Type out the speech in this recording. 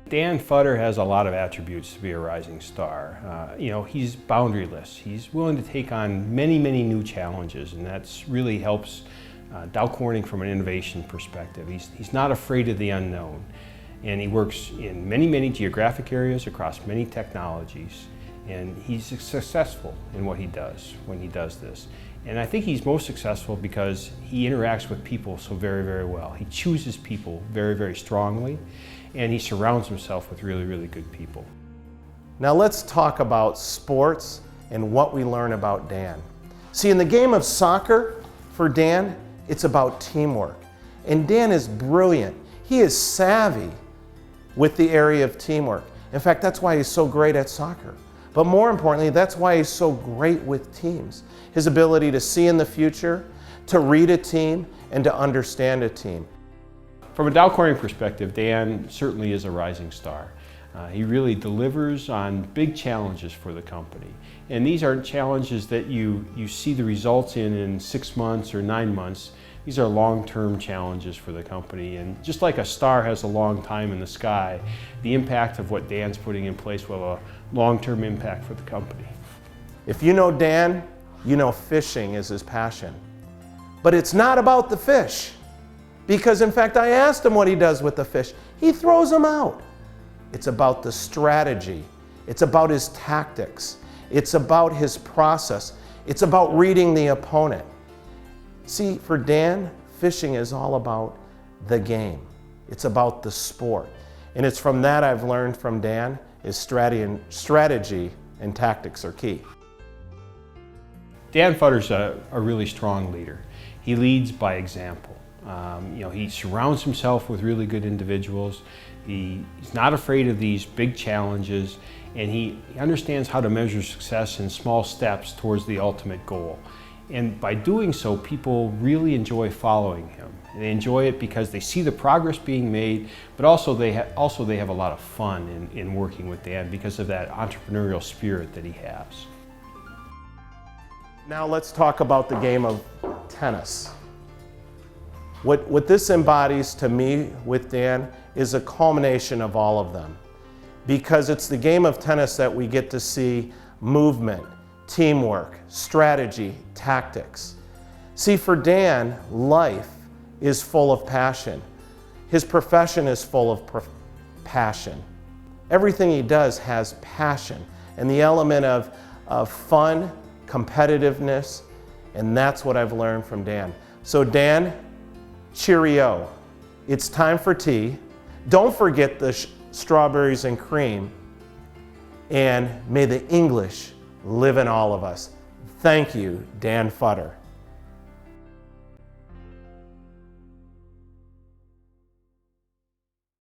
Dan Futter has a lot of attributes to be a rising star. He's boundaryless. He's willing to take on many, many new challenges, and that's really helps Dow Corning from an innovation perspective. He's not afraid of the unknown, and he works in many, many geographic areas across many technologies, and he's successful in what he does when he does this. And I think he's most successful because he interacts with people so very, very well. He chooses people very, very strongly, and he surrounds himself with really, really good people. Now let's talk about sports and what we learn about Dan. See, in the game of soccer, for Dan, it's about teamwork. And Dan is brilliant. He is savvy with the area of teamwork. In fact, that's why he's so great at soccer. But more importantly, that's why he's so great with teams. His ability to see in the future, to read a team, and to understand a team. From a Dow Corning perspective, Dan certainly is a rising star. He really delivers on big challenges for the company. And these aren't challenges that you see the results in 6 months or 9 months. These are long-term challenges for the company. And just like a star has a long time in the sky, the impact of what Dan's putting in place will have a long-term impact for the company. If you know Dan, you know fishing is his passion. But it's not about the fish. Because in fact, I asked him what he does with the fish. He throws them out. It's about the strategy. It's about his tactics. It's about his process. It's about reading the opponent. See, for Dan, fishing is all about the game. It's about the sport. And it's from that I've learned from Dan is strategy and tactics are key. Dan Futter's a really strong leader. He leads by example. He surrounds himself with really good individuals. He's not afraid of these big challenges, and he understands how to measure success in small steps towards the ultimate goal. And by doing so, people really enjoy following him. And they enjoy it because they see the progress being made, but also they have a lot of fun in working with Dan because of that entrepreneurial spirit that he has. Now let's talk about the game of tennis. What this embodies to me with Dan is a culmination of all of them. Because it's the game of tennis that we get to see movement, teamwork, strategy, tactics. See, for Dan, life is full of passion. His profession is full of passion. Everything he does has passion and the element of fun, competitiveness, and that's what I've learned from Dan. So Dan, cheerio. It's time for tea. Don't forget the strawberries and cream. And may the English live in all of us. Thank you, Dan Futter.